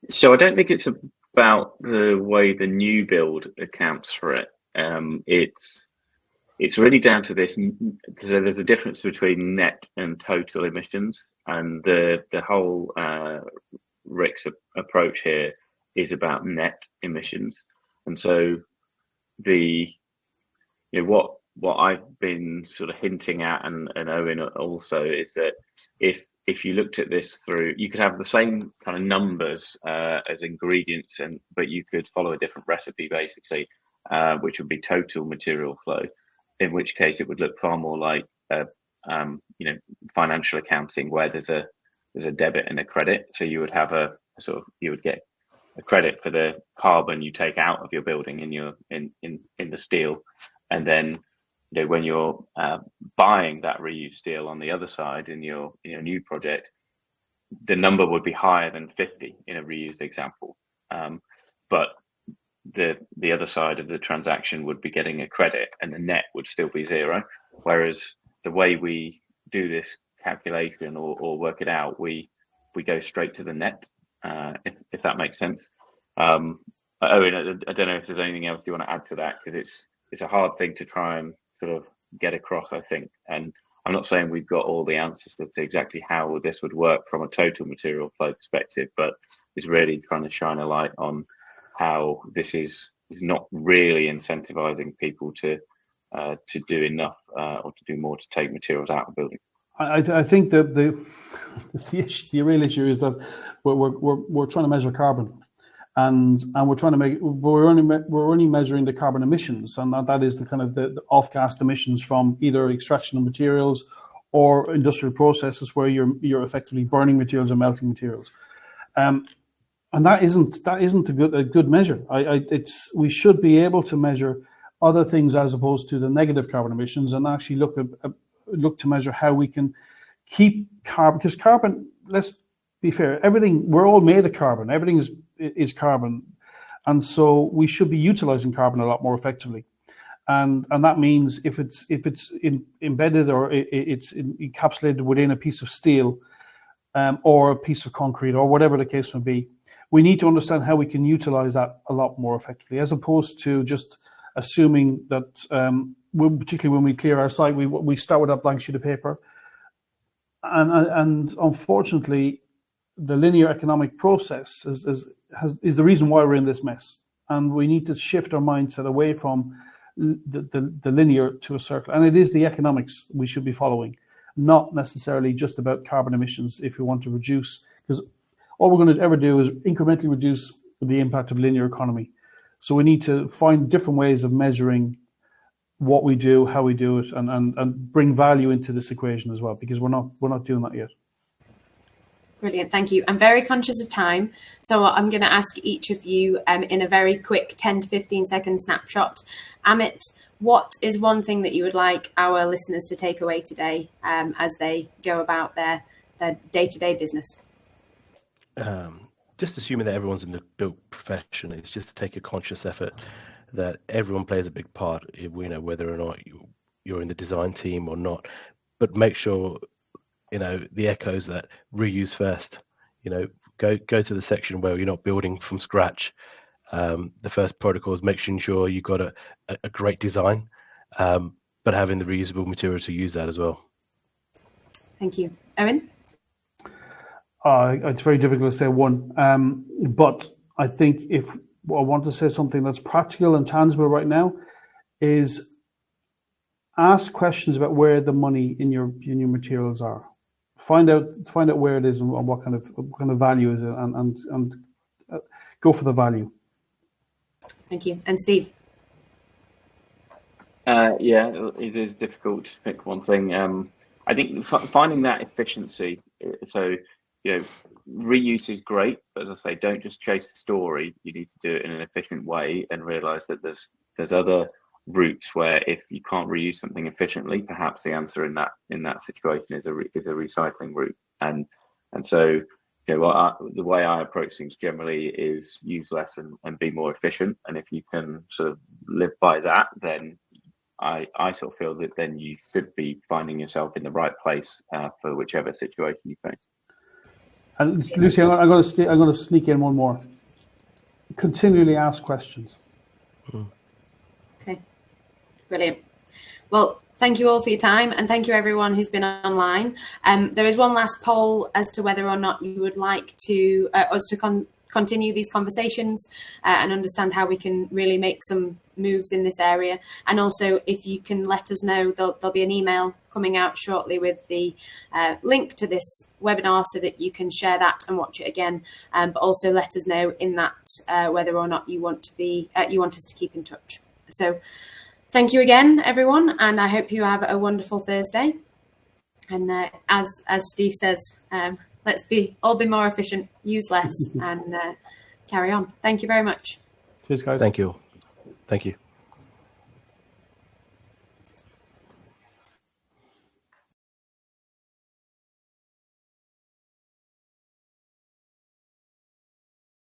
S4: so I don't think it's about the way the new build accounts for it. It's really down to this. So there's a difference between net and total emissions, and the whole RICS approach here is about net emissions. And so what I've been sort of hinting at, and Owen also, is that if you looked at this through, you could have the same kind of numbers as ingredients, but you could follow a different recipe basically, which would be total material flow. In which case it would look far more like financial accounting, where there's a debit and a credit. So you would have you would get a credit for the carbon you take out of your building in the steel, and then when you're buying that reused steel on the other side in your new project, the number would be higher than 50 in a reused example, but the other side of the transaction would be getting a credit, and the net would still be zero. Whereas the way we do this calculation or work it out, we go straight to the net, if that makes sense. Owen, I don't know if there's anything else you want to add to that, because it's a hard thing to try and sort of get across, I think. And I'm not saying we've got all the answers to exactly how this would work from a total material flow perspective, but it's really trying to shine a light on how this is not really incentivizing people to do enough or to do more to take materials out of buildings.
S5: I think that the real issue is that we're trying to measure carbon, and we're only measuring the carbon emissions, and that is the kind of the off-gas emissions from either extraction of materials or industrial processes where you're effectively burning materials or melting materials. And that isn't a good measure. We should be able to measure other things as opposed to the negative carbon emissions, and actually look to measure how we can keep carbon, because carbon, let's be fair, we're all made of carbon. Everything is carbon, and so we should be utilizing carbon a lot more effectively. And that means if it's embedded or it's encapsulated within a piece of steel or a piece of concrete or whatever the case may be, we need to understand how we can utilize that a lot more effectively, as opposed to just assuming that, particularly when we clear our site, we start with a blank sheet of paper. And unfortunately, the linear economic process is the reason why we're in this mess. And we need to shift our mindset away from the linear to a circle. And it is the economics we should be following, not necessarily just about carbon emissions if we want to reduce, because all we're going to ever do is incrementally reduce the impact of linear economy. So we need to find different ways of measuring what we do, how we do it, and bring value into this equation as well, because we're not doing that yet.
S2: Brilliant, thank you. I'm very conscious of time, so I'm going to ask each of you in a very quick 10 to 15 second snapshot. Amit, what is one thing that you would like our listeners to take away today as they go about their day-to-day business?
S3: Just assuming that everyone's in the built profession, it's just to take a conscious effort that everyone plays a big part, whether or not you're in the design team or not, but make sure, the echoes that reuse first, go to the section where you're not building from scratch. The first protocol is making sure you've got a great design, but having the reusable material to use that as well.
S2: Thank you. Owen?
S5: It's very difficult to say one, but I think if I want to say something that's practical and tangible right now, is ask questions about where the money in your materials are. Find out where it is and what kind of value is it, and go for the value.
S2: Thank you. And Steve?
S4: Yeah, it is difficult to pick one thing. I think finding that efficiency. So, reuse is great, but as I say, don't just chase the story. You need to do it in an efficient way and realize that there's other routes where if you can't reuse something efficiently, perhaps the answer in that situation is a recycling route. And so, the way I approach things generally is use less and be more efficient. And if you can sort of live by that, then I sort of feel that then you should be finding yourself in the right place for whichever situation you face.
S5: And Lucy, I'm going to sneak in one more. Continually ask questions.
S2: Okay, brilliant. Well, thank you all for your time, and thank you everyone who's been online. There is one last poll as to whether or not you would like to us to continue these conversations and understand how we can really make some moves in this area. And also, if you can let us know, there'll be an email coming out shortly with the link to this webinar so that you can share that and watch it again. But also let us know in that whether or not you want us to keep in touch. So thank you again, everyone, and I hope you have a wonderful Thursday. And as Steve says, let's all be more efficient, use less, and carry on. Thank you very much.
S5: Cheers, guys.
S3: Thank you. Thank you.